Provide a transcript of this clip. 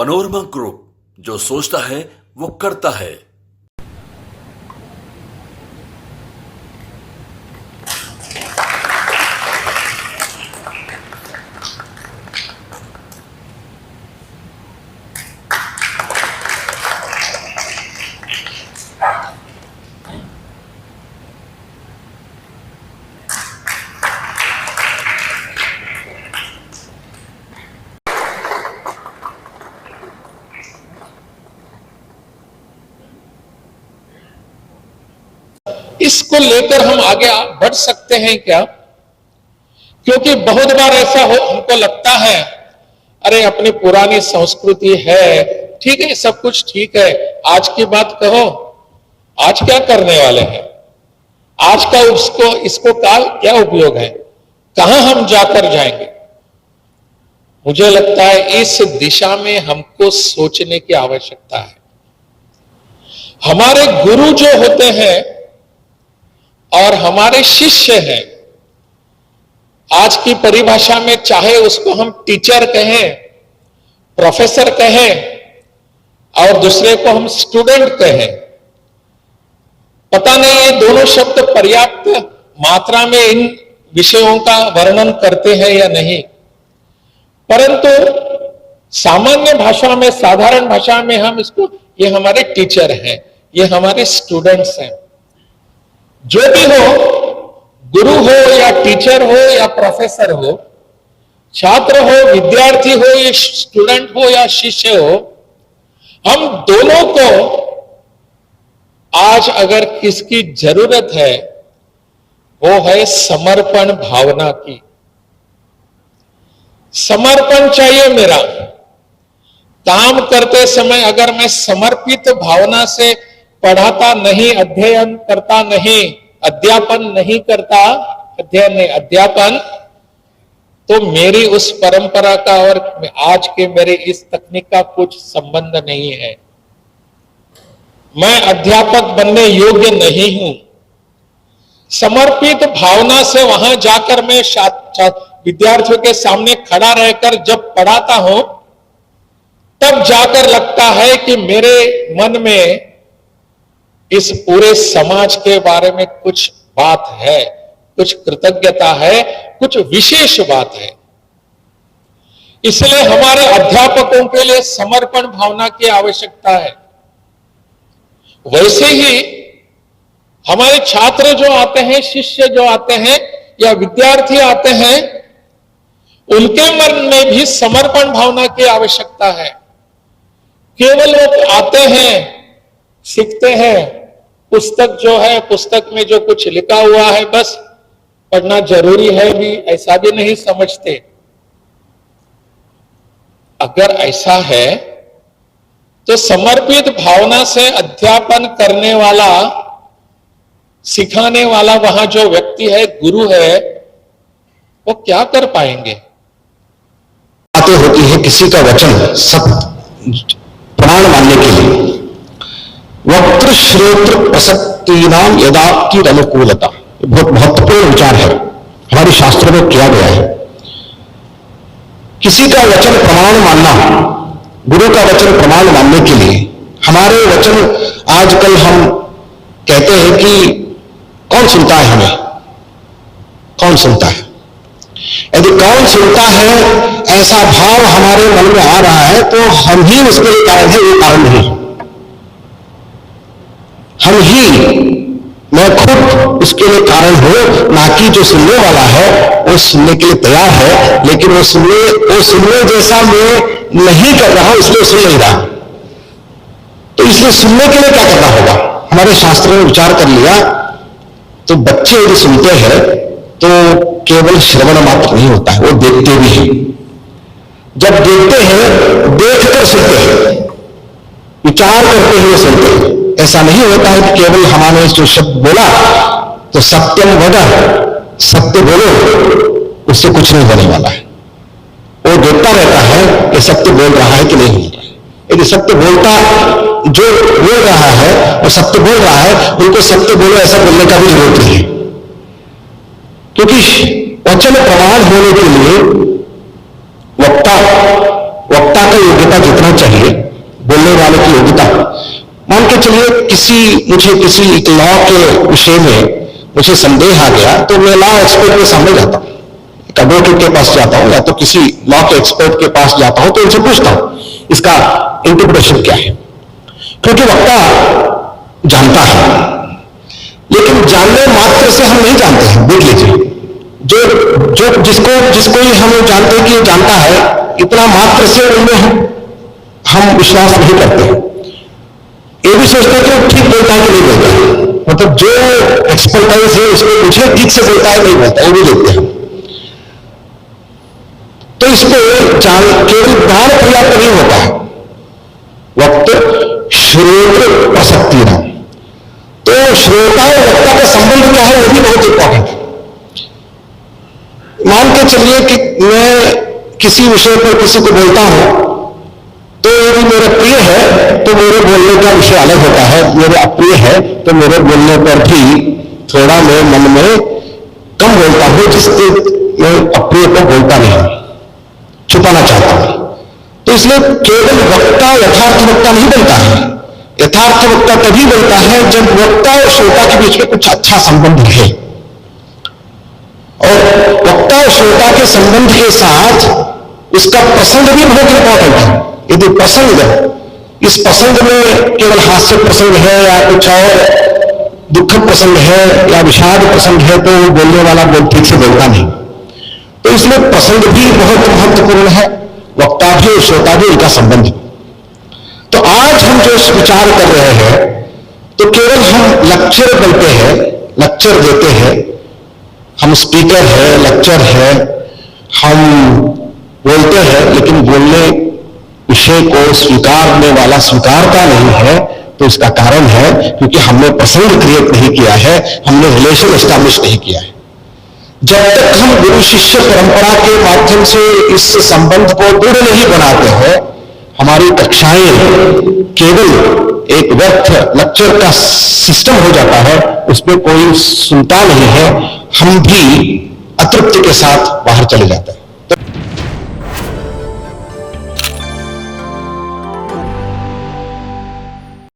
Panorama group, जो सोचता है वो करता है। इसको लेकर हम आगे बढ़ सकते हैं क्या? क्योंकि बहुत बार ऐसा हमको लगता है, अरे अपनी पुरानी संस्कृति है, ठीक है, सब कुछ ठीक है, आज की बात कहो, आज क्या करने वाले हैं, आज का इसको क्या उपयोग है, कहां हम जाकर जाएंगे? मुझे लगता है इस दिशा में हमको सोचने की आवश्यकता है। हमारे गुरु जो होते हैं और हमारे शिष्य हैं, आज की परिभाषा में चाहे उसको हम टीचर कहें, प्रोफेसर कहें और दूसरे को हम स्टूडेंट कहें, पता नहीं ये दोनों शब्द पर्याप्त मात्रा में इन विषयों का वर्णन करते हैं या नहीं, परंतु सामान्य भाषा में, साधारण भाषा में हम इसको, ये हमारे टीचर हैं, ये हमारे स्टूडेंट्स हैं। जो भी हो, गुरु हो या टीचर हो या प्रोफेसर हो, छात्र हो, विद्यार्थी हो या स्टूडेंट हो या शिष्य हो, हम दोनों को आज अगर किसकी जरूरत है वो है समर्पण भावना की। समर्पण चाहिए मेरा। काम करते समय अगर मैं समर्पित भावना से पढ़ाता नहीं, अध्ययन करता नहीं, अध्यापन नहीं करता, अध्ययन नहीं अध्यापन, तो मेरी उस परंपरा का और आज के मेरे इस तकनीक का कुछ संबंध नहीं है। मैं अध्यापक बनने योग्य नहीं हूं। समर्पित भावना से वहां जाकर मैं विद्यार्थियों के सामने खड़ा रहकर जब पढ़ाता हूं, तब जाकर लगता है कि मेरे मन में इस पूरे समाज के बारे में कुछ बात है, कुछ कृतज्ञता है, कुछ विशेष बात है। इसलिए हमारे अध्यापकों के लिए समर्पण भावना की आवश्यकता है। वैसे ही हमारे छात्र जो आते हैं, शिष्य जो आते हैं या विद्यार्थी आते हैं, उनके मन में भी समर्पण भावना की आवश्यकता है। केवल वो आते हैं, सीखते हैं, पुस्तक जो है, पुस्तक में जो कुछ लिखा हुआ है बस पढ़ना जरूरी है भी, ऐसा भी नहीं समझते। अगर ऐसा है तो समर्पित भावना से अध्यापन करने वाला, सिखाने वाला वहां जो व्यक्ति है, गुरु है, वो क्या कर पाएंगे? बातें होती है किसी का वचन सब प्रमाण मानने के लिए। वक्तृ श्रोत्र प्रसक्ति नाम यदाप्ति अनुकूलता, बहुत महत्वपूर्ण विचार है, हमारे शास्त्रों में किया गया है। किसी का वचन प्रमाण मानना, गुरु का वचन प्रमाण मानने के लिए हमारे वचन, आजकल हम कहते हैं कि कौन सुनता है हमें, कौन सुनता है? यदि कौन सुनता है ऐसा भाव हमारे मन में आ रहा है तो हम ही उसके लिए कारण है, ये कारण नहीं। हम ही, मैं खुद उसके लिए कारण हूं, ना कि जो सुनने वाला है वो सुनने के लिए तैयार है, लेकिन वो सुनने जैसा मैं नहीं कर रहा हूं, इसलिए सुन नहीं रहा। तो इसलिए सुनने के लिए क्या करना होगा? हमारे शास्त्रों में विचार कर लिया तो बच्चे यदि सुनते हैं तो केवल श्रवण मात्र नहीं होता है, वो देखते भी हैं। जब देखते हैं, देखकर सुनते हैं, विचार करते हुए सुनते हैं। ऐसा नहीं होता है कि केवल हमारे जो शब्द बोला तो सत्यम वद, सत्य बोलो, उससे कुछ नहीं होने वाला है। वो देखता रहता है कि सत्य बोल रहा है कि नहीं बोल रहा है। यदि सत्य बोलता, जो बोल रहा है और सत्य बोल रहा है, उनको सत्य बोलो ऐसा बोलने का भी जरूरत नहीं है, क्योंकि वचन प्रमाण होने के लिए वक्ता का योग्यता जितना होना चाहिए, बोलने वाले की योग्यता। मान के चलिए मुझे किसी एक लॉ के विषय में मुझे संदेह आ गया, तो मैं लॉ एक्सपर्ट के सामने जाता हूं, एक एडवोकेट के पास जाता हूं, या तो किसी लॉ के एक्सपर्ट के पास जाता हूं, तो उनसे पूछता हूं इसका इंटरप्रिटेशन क्या है। क्योंकि वक्ता जानता है, लेकिन जानने मात्र से हम नहीं जानते हैं। देख लीजिए, जो जिसको ही हम जानते हैं कि जानता है, इतना मात्र से उनमें हम विश्वास नहीं करते हैं। ये भी सोचते हैं कि ठीक बोलता है कि नहीं बोलता है, मतलब जो एक्सपर्टाइज है उसको पूछे ठीक से बोलता है नहीं बोलता है, वो भी देखते हैं। तो इसको केवल ज्ञान पर्याप्त नहीं होता है, वक्त श्रोत्र प्रसक्ति नाम। तो श्रोता और वक्ता का संबंध क्या है, वो भी बहुत इंपॉर्टेंट है। मान के चलिए कि मैं किसी विषय पर किसी को बोलता हूं, तो यदि मेरा प्रिय है तो मेरे बोलने का विषय अलग होता है, मेरे अप्रिय है तो मेरे बोलने पर भी थोड़ा मैं मन में कम बोलता हूं, जिससे मैं अप्रिय को बोलता नहीं, छुपाना चाहता हूं। तो इसलिए केवल वक्ता यथार्थ वक्ता नहीं बनता है। यथार्थ वक्ता तभी बनता है जब वक्ता और श्रोता के बीच में कुछ अच्छा संबंध है, और वक्ता और श्रोता के संबंध के साथ उसका प्रसंग भी बहुत इंपॉर्टेंट है। यदि प्रसंग, इस प्रसंग में केवल हास्य प्रसंग है या कुछ और दुखद प्रसंग है या विषाद प्रसंग है, तो बोलने वाला ठीक से बोलता नहीं। तो इसलिए प्रसंग भी बहुत महत्वपूर्ण है, वक्ता भी और श्रोता भी, उनका संबंध। तो आज हम जो विचार कर रहे हैं, तो केवल हम लेक्चर बनते हैं, लेक्चर देते हैं, हम स्पीकर है, लेक्चर है, हम बोलते हैं, लेकिन बोलने विषय को स्वीकारने वाला स्वीकारता नहीं है। तो इसका कारण है क्योंकि हमने प्रसंग क्रिएट नहीं किया है, हमने रिलेशन एस्टैब्लिश नहीं किया है। जब तक हम गुरु शिष्य परंपरा के माध्यम से इस संबंध को दृढ़ नहीं बनाते हैं, हमारी कक्षाएं केवल एक व्यर्थ लेक्चर का सिस्टम हो जाता है, उसमें कोई सुनता नहीं है, हम भी अतृप्ति के साथ बाहर चले जाते हैं।